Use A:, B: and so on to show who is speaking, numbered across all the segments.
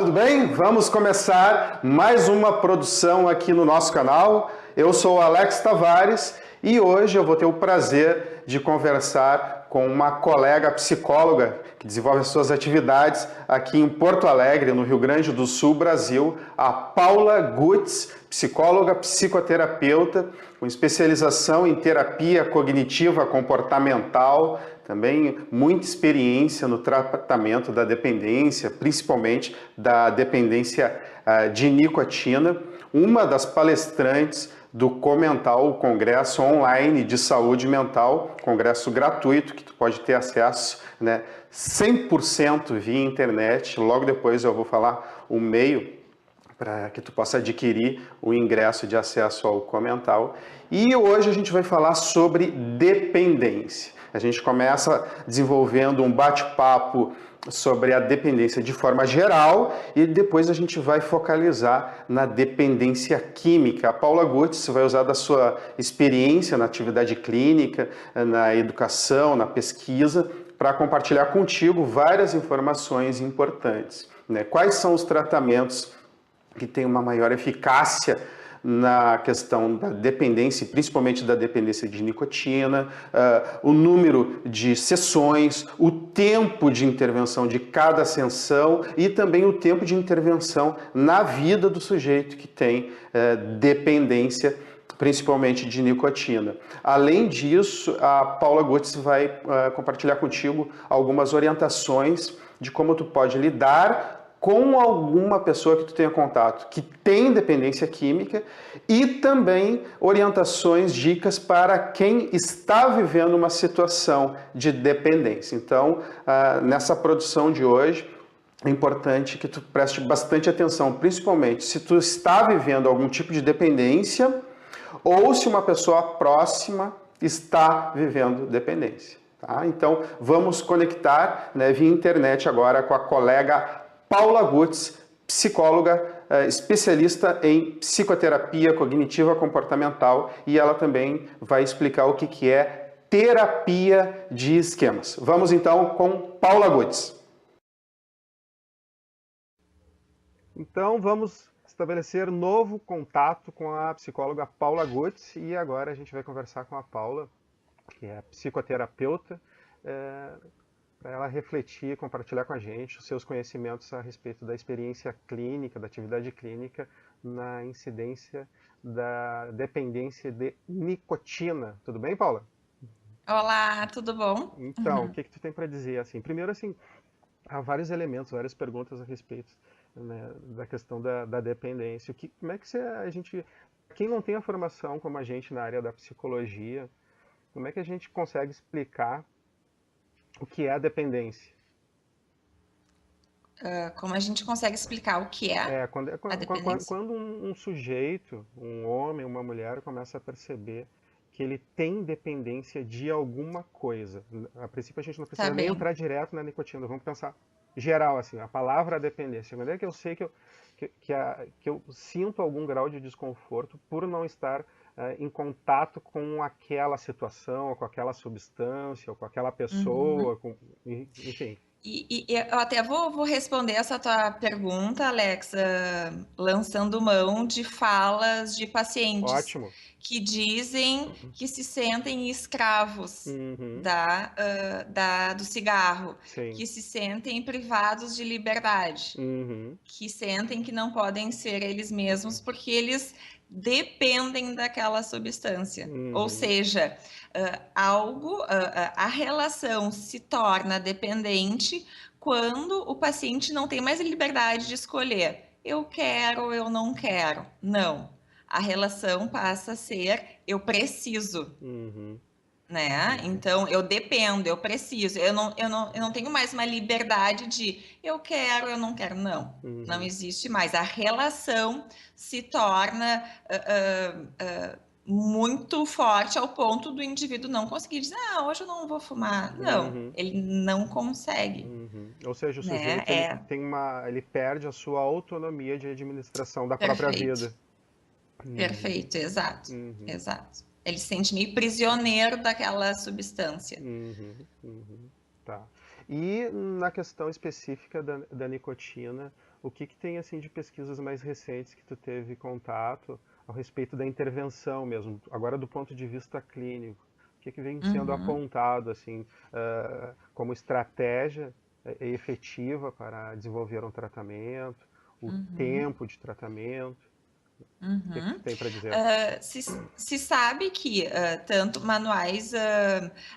A: tudo bem? Vamos começar mais uma produção aqui no nosso canal. Eu sou o Alex Tavares e hoje eu vou ter o prazer de conversar com uma colega psicóloga que desenvolve as suas atividades aqui em Porto Alegre, no Rio Grande do Sul, Brasil, a Paula Gutz, psicóloga psicoterapeuta, com especialização em terapia cognitiva comportamental, também muita experiência no tratamento da dependência, principalmente da dependência de nicotina, uma das palestrantes do Comental, o Congresso Online de Saúde Mental, congresso gratuito que tu pode ter acesso, 100% via internet. Logo depois eu vou falar o meio para que tu possa adquirir o ingresso de acesso ao Comental. E hoje a gente vai falar sobre dependência. A gente começa desenvolvendo um bate-papo sobre a dependência de forma geral e depois a gente vai focalizar na dependência química. A Paula Gutz vai usar da sua experiência na atividade clínica, na educação, na pesquisa, para compartilhar contigo várias informações importantes. Quais são os tratamentos que têm uma maior eficácia na questão da dependência, principalmente da dependência de nicotina, o número de sessões, o tempo de intervenção de cada sessão e também o tempo de intervenção na vida do sujeito que tem dependência, principalmente de nicotina. Além disso, a Paula Gutz vai compartilhar contigo algumas orientações de como tu pode lidar com alguma pessoa que tu tenha contato que tem dependência química e também orientações, dicas para quem está vivendo uma situação de dependência. Então, nessa produção de hoje, é importante que tu preste bastante atenção, principalmente se tu está vivendo algum tipo de dependência ou se uma pessoa próxima está vivendo dependência. Tá? Então, vamos conectar via internet agora com a colega Paula Gutz, psicóloga, especialista em psicoterapia cognitiva comportamental, e ela também vai explicar o que é terapia de esquemas. Vamos então com Paula Gutz. Então vamos estabelecer novo contato com a psicóloga Paula Gutz e agora a gente vai conversar com a Paula, que é psicoterapeuta, para ela refletir, compartilhar com a gente os seus conhecimentos a respeito da experiência clínica, da atividade clínica na incidência da dependência de nicotina. Tudo bem, Paula?
B: Olá, tudo bom?
A: Então, o que tu tem para dizer? Assim, primeiro, assim, há vários elementos, várias perguntas a respeito da questão da dependência. Como é que a gente, quem não tem a formação como a gente na área da psicologia, como é que a gente consegue explicar o que é a dependência?
B: Como a gente consegue explicar o que é a dependência?
A: Quando um sujeito, um homem, uma mulher, começa a perceber que ele tem dependência de alguma coisa. A princípio a gente não precisa nem entrar direto na nicotina, vamos pensar geral, assim, a palavra dependência. Quando é que eu sei que eu sinto algum grau de desconforto por não estar em contato com aquela situação, ou com aquela substância, ou com aquela pessoa, enfim.
B: E eu até vou responder essa tua pergunta, Alex, lançando mão de falas de pacientes
A: Ótimo.
B: que dizem que se sentem escravos do cigarro,
A: Sim.
B: que se sentem privados de liberdade, que sentem que não podem ser eles mesmos porque eles dependem daquela substância. Ou seja, a relação se torna dependente quando o paciente não tem mais liberdade de escolher. Eu quero ou eu não quero. Não. A relação passa a ser eu preciso. Então, eu dependo, eu preciso. Eu não tenho mais uma liberdade de eu quero, eu não quero. Não. Não existe mais. A relação se torna muito forte ao ponto do indivíduo não conseguir dizer, hoje eu não vou fumar. Não, ele não consegue.
A: Ou seja, o sujeito ele perde a sua autonomia de administração da própria vida.
B: Perfeito, exato. Exato. Ele se sente meio prisioneiro daquela substância.
A: Tá. E na questão específica da nicotina, O que tem assim de pesquisas mais recentes que tu teve contato a respeito da intervenção mesmo, agora do ponto de vista clínico? O que vem sendo
B: Uhum,
A: apontado assim como estratégia efetiva para desenvolver um tratamento, o
B: uhum.
A: tempo de tratamento? O que tu
B: Uhum.
A: tem para dizer?
B: Se sabe que tanto manuais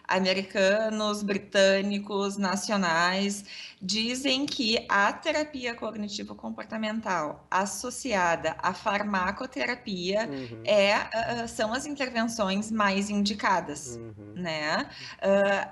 B: americanos, britânicos, nacionais, dizem que a terapia cognitivo-comportamental associada à farmacoterapia
A: Uhum,
B: são as intervenções mais indicadas.
A: uhum,
B: Né?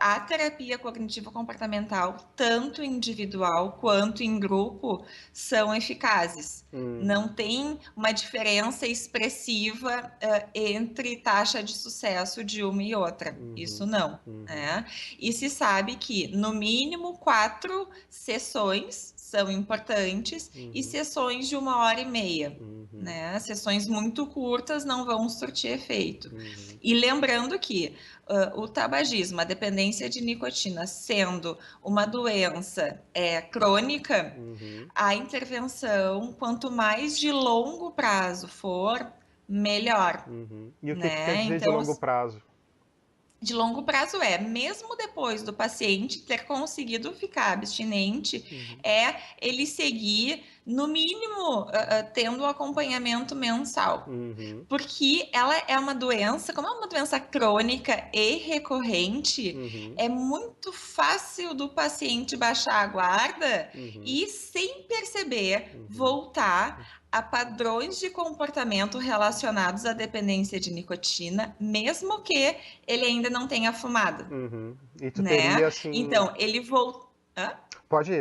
B: A terapia cognitivo-comportamental, tanto individual quanto em grupo, são eficazes. Não
A: uhum,
B: tem uma diferença expressiva entre taxa de sucesso de uma e outra. Isso
A: uhum,
B: não.
A: uhum,
B: Né? E se sabe que, no mínimo, 4 sessões são importantes e
A: uhum,
B: sessões de 1 hora e meia.
A: uhum,
B: Né? Sessões muito curtas não vão surtir efeito.
A: uhum,
B: E lembrando que o tabagismo, a dependência de nicotina, sendo uma doença crônica,
A: uhum,
B: a intervenção, quanto mais de longo prazo for, melhor,
A: uhum. E o que quer
B: né?
A: dizer de
B: Então,
A: longo prazo?
B: de longo prazo mesmo depois do paciente ter conseguido ficar abstinente,
A: Uhum,
B: ele seguir, no mínimo, tendo um acompanhamento mensal.
A: uhum,
B: Porque ela é uma doença, como é uma doença crônica e recorrente,
A: uhum,
B: é muito fácil do paciente baixar a guarda
A: uhum,
B: e, sem perceber,
A: uhum,
B: voltar a padrões de comportamento relacionados à dependência de nicotina, mesmo que ele ainda não tenha fumado,
A: uhum. E tu
B: né?
A: teria assim,
B: Então, ele voltou.
A: pode,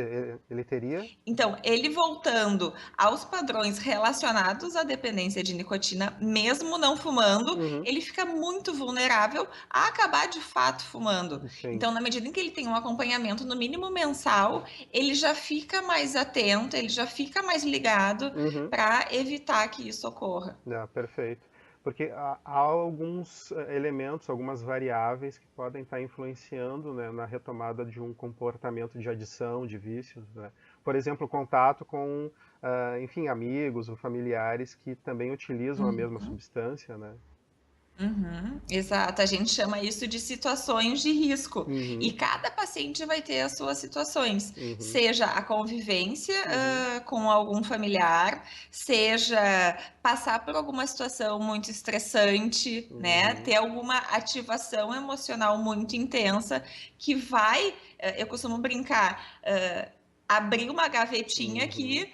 A: ele teria?
B: Então, ele voltando aos padrões relacionados à dependência de nicotina, mesmo não fumando,
A: Uhum,
B: ele fica muito vulnerável a acabar de fato fumando.
A: sim.
B: Então, na medida em que ele tem um acompanhamento, no mínimo mensal, ele já fica mais atento, ele já fica mais ligado
A: Uhum.
B: para evitar que isso ocorra.
A: Perfeito. Porque há alguns elementos, algumas variáveis que podem estar influenciando, né, na retomada de um comportamento de adição, de vícios, né? Por exemplo, contato com, enfim, amigos ou familiares que também utilizam a mesma
B: Uhum.
A: substância, né?
B: Uhum, exato, a gente chama isso de situações de risco. E
A: Uhum,
B: cada paciente vai ter as suas situações,
A: uhum,
B: seja a convivência
A: uhum,
B: com algum familiar, seja passar por alguma situação muito estressante, né?
A: uhum,
B: Ter alguma ativação emocional muito intensa que vai, eu costumo brincar, abrir uma gavetinha
A: uhum.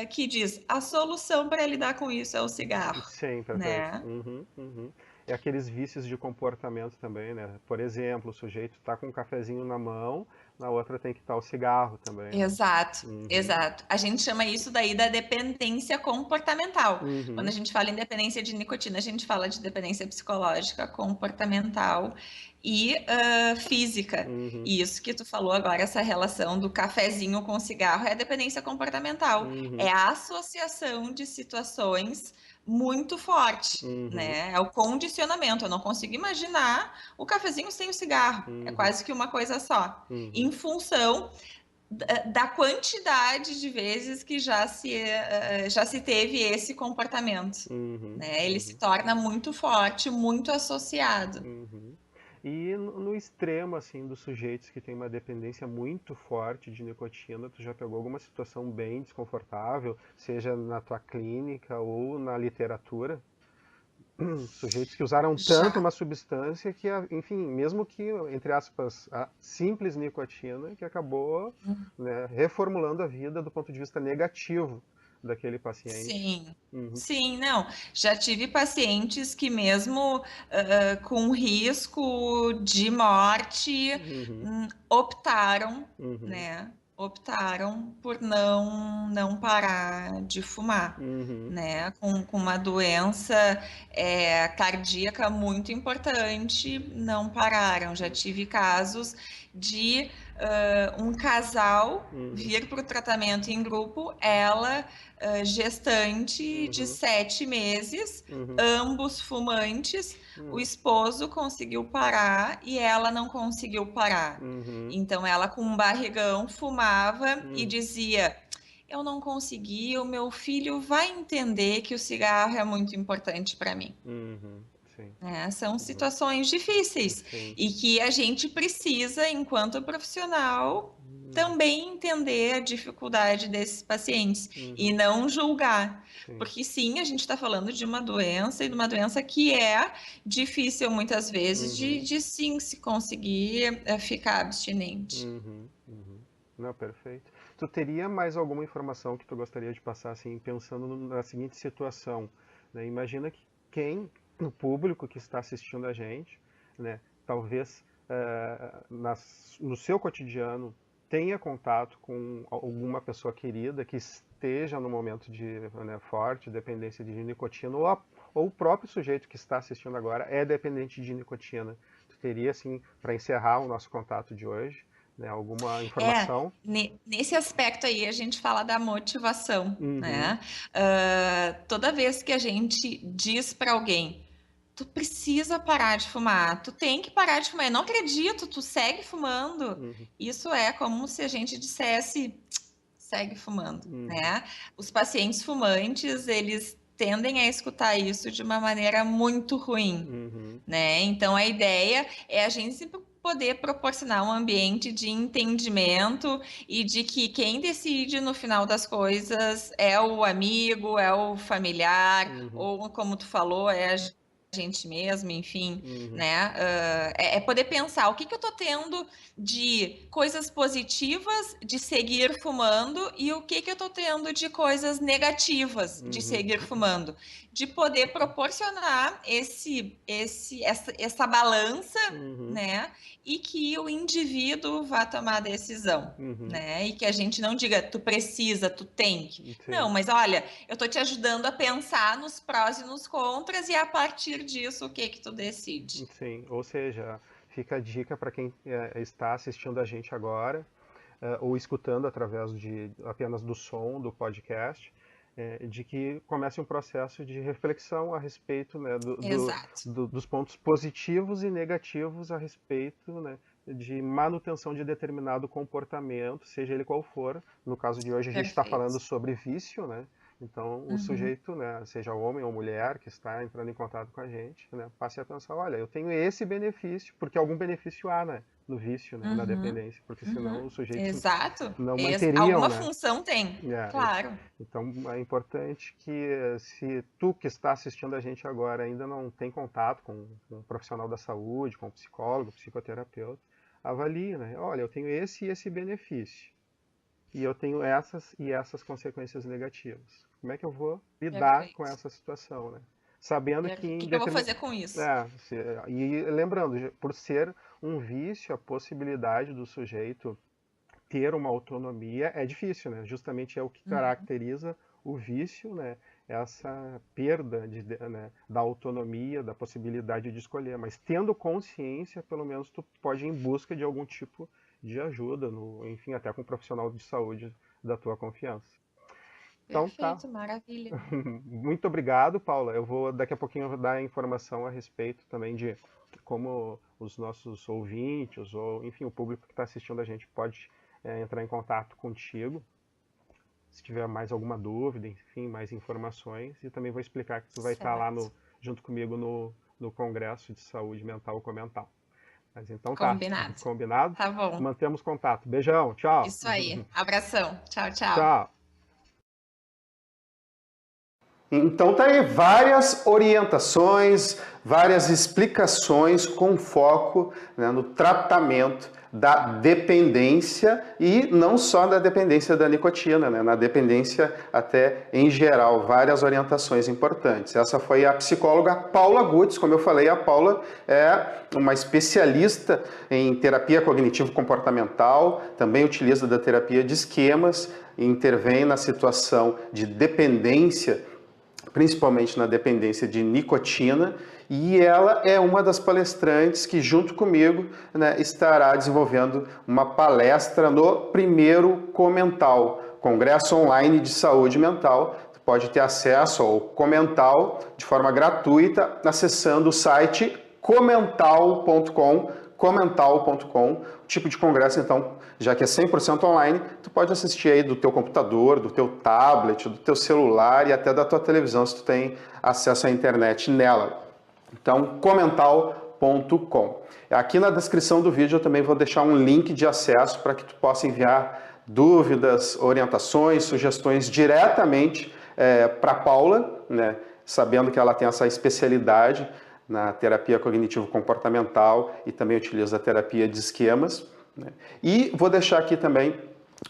B: que diz a solução para lidar com isso é o cigarro,
A: Sim, perfeito.
B: né?
A: Uhum, uhum. E aqueles vícios de comportamento também, né? Por exemplo, o sujeito está com um cafezinho na mão, na outra tem que estar o cigarro também, né?
B: Exato,
A: Uhum,
B: exato. A gente chama isso daí da dependência comportamental. Quando a
A: uhum,
B: gente fala em dependência de nicotina, a gente fala de dependência psicológica, comportamental e física.
A: uhum,
B: E isso que tu falou agora, essa relação do cafezinho com o cigarro, é a dependência comportamental. É
A: uhum,
B: a associação de situações muito forte,
A: uhum,
B: né? É o condicionamento. Eu não consigo imaginar o cafezinho sem o cigarro. É
A: uhum,
B: quase que uma coisa só.
A: uhum,
B: Em função da quantidade de vezes que já se teve esse comportamento.
A: uhum,
B: Né? Ele se
A: uhum,
B: torna muito forte, muito associado.
A: uhum. E no extremo, assim, dos sujeitos que têm uma dependência muito forte de nicotina, tu já pegou alguma situação bem desconfortável, seja na tua clínica ou na literatura? Sujeitos que usaram tanto
B: Já,
A: uma substância que, enfim, mesmo que, entre aspas, a simples nicotina, que acabou, né, reformulando a vida do ponto de vista negativo daquele paciente.
B: sim.
A: Uhum,
B: Sim, não. Já tive pacientes que mesmo com risco de morte,
A: uhum,
B: optaram,
A: uhum,
B: né? Optaram por não parar de fumar,
A: uhum,
B: né? Com uma doença cardíaca muito importante, não pararam. Já tive casos de um casal
A: uhum,
B: vir para o tratamento em grupo, ela gestante de
A: uhum,
B: 7 meses,
A: uhum,
B: ambos fumantes. O
A: uhum,
B: esposo conseguiu parar e ela não conseguiu parar.
A: uhum,
B: Então, ela com um barrigão fumava e
A: uhum,
B: dizia: eu não consegui, o meu filho vai entender que o cigarro é muito importante para mim.
A: Sim.
B: São situações difíceis
A: Sim.
B: e que a gente precisa, enquanto profissional, também entender a dificuldade desses pacientes e não julgar.
A: Sim.
B: Porque sim, a gente está falando de uma doença e de uma doença que é difícil muitas vezes de sim se conseguir ficar abstinente.
A: Não, perfeito. Tu teria mais alguma informação que tu gostaria de passar, assim, pensando na seguinte situação, né? Imagina que o público que está assistindo a gente, né, talvez no seu cotidiano tenha contato com alguma pessoa querida que esteja no momento de, né, forte dependência de nicotina, ou o próprio sujeito que está assistindo agora é dependente de nicotina. Tu teria, assim, para encerrar o nosso contato de hoje, né, alguma informação?
B: Nesse aspecto aí a gente fala da motivação, né? Toda vez que a gente diz para alguém, tu precisa parar de fumar, tu tem que parar de fumar, eu não acredito, tu segue fumando. Isso é como se a gente dissesse, segue fumando, né? Os pacientes fumantes, eles tendem a escutar isso de uma maneira muito ruim, né? Então a ideia é a gente sempre poder proporcionar um ambiente de entendimento e de que quem decide no final das coisas é o amigo, é o familiar, ou como tu falou, é a gente mesmo, enfim, né? É poder pensar o que eu tô tendo de coisas positivas de seguir fumando e o que eu tô tendo de coisas negativas de seguir fumando, de poder proporcionar essa balança, né? E que o indivíduo vá tomar a decisão, né? E que a gente não diga, tu precisa, tu tem que. Não, mas olha, eu tô te ajudando a pensar nos prós e nos contras e a partir disso, o que tu decide.
A: Sim, ou seja, fica a dica para quem está assistindo a gente agora, ou escutando através apenas do som do podcast, de que comece um processo de reflexão a respeito, né, dos pontos positivos e negativos a respeito, né, de manutenção de determinado comportamento, seja ele qual for. No caso de hoje a gente está falando sobre vício, né? Então o sujeito, né, seja homem ou mulher que está entrando em contato com a gente, né, passe a pensar, olha, eu tenho esse benefício, porque algum benefício há, né, no vício, né, na dependência, porque senão os sujeitos não manteriam,
B: alguma
A: né?
B: função tem, claro.
A: Então é importante que se tu que está assistindo a gente agora ainda não tem contato com um profissional da saúde, com um psicólogo, psicoterapeuta, avalie, né? Olha, eu tenho esse e esse benefício. E eu tenho essas e essas consequências negativas. Como é que eu vou lidar com essa situação, né? Sabendo que...
B: O que eu vou fazer com isso?
A: E lembrando, por ser um vício, a possibilidade do sujeito ter uma autonomia é difícil, né? Justamente é o que caracteriza o vício, né? Essa perda né, da autonomia, da possibilidade de escolher. Mas tendo consciência, pelo menos tu pode ir em busca de algum tipo de ajuda, enfim, até com um profissional de saúde da tua confiança. Então
B: Perfeito, maravilha.
A: Muito obrigado, Paula. Eu vou daqui a pouquinho dar informação a respeito também de como os nossos ouvintes, ou enfim, o público que está assistindo a gente pode entrar em contato contigo. Se tiver mais alguma dúvida, enfim, mais informações. E também vou explicar que tu vai estar lá junto comigo no Congresso de Saúde Mental Comental. Mas então
B: Combinado.
A: Combinado?
B: Tá bom.
A: Mantemos contato. Beijão, tchau.
B: Isso aí. Abração. Tchau, tchau.
A: Tchau. Então tá aí várias orientações, várias explicações com foco, né, no tratamento da dependência e não só da dependência da nicotina, né, na dependência até em geral, várias orientações importantes. Essa foi a psicóloga Paula Gutz. Como eu falei, a Paula é uma especialista em terapia cognitivo-comportamental, também utiliza da terapia de esquemas, intervém na situação de dependência, principalmente na dependência de nicotina, e ela é uma das palestrantes que, junto comigo, né, estará desenvolvendo uma palestra no primeiro Comental, Congresso Online de Saúde Mental. Você pode ter acesso ao Comental de forma gratuita acessando o site comental.com, comental.com, tipo de congresso, então, já que é 100% online, tu pode assistir aí do teu computador, do teu tablet, do teu celular e até da tua televisão, se tu tem acesso à internet nela. Então, comental.com. Aqui na descrição do vídeo eu também vou deixar um link de acesso para que tu possa enviar dúvidas, orientações, sugestões diretamente para a Paula, né, sabendo que ela tem essa especialidade na terapia cognitivo-comportamental e também utiliza a terapia de esquemas. Né? E vou deixar aqui também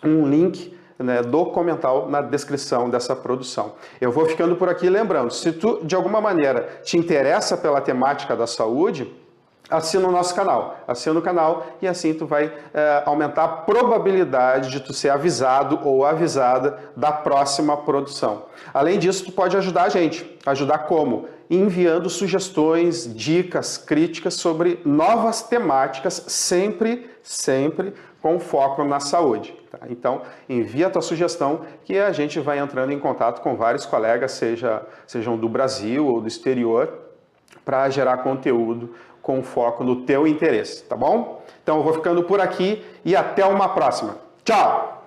A: um link, né, do Comental na descrição dessa produção. Eu vou ficando por aqui lembrando, se tu de alguma maneira te interessa pela temática da saúde, assina o nosso canal, assina o canal e assim tu vai aumentar a probabilidade de tu ser avisado ou avisada da próxima produção. Além disso, tu pode ajudar a gente. Ajudar como? Enviando sugestões, dicas, críticas sobre novas temáticas, sempre com foco na saúde. Tá? Então, envia a tua sugestão que a gente vai entrando em contato com vários colegas, sejam do Brasil ou do exterior, para gerar conteúdo com foco no teu interesse, tá bom? Então eu vou ficando por aqui e até uma próxima. Tchau!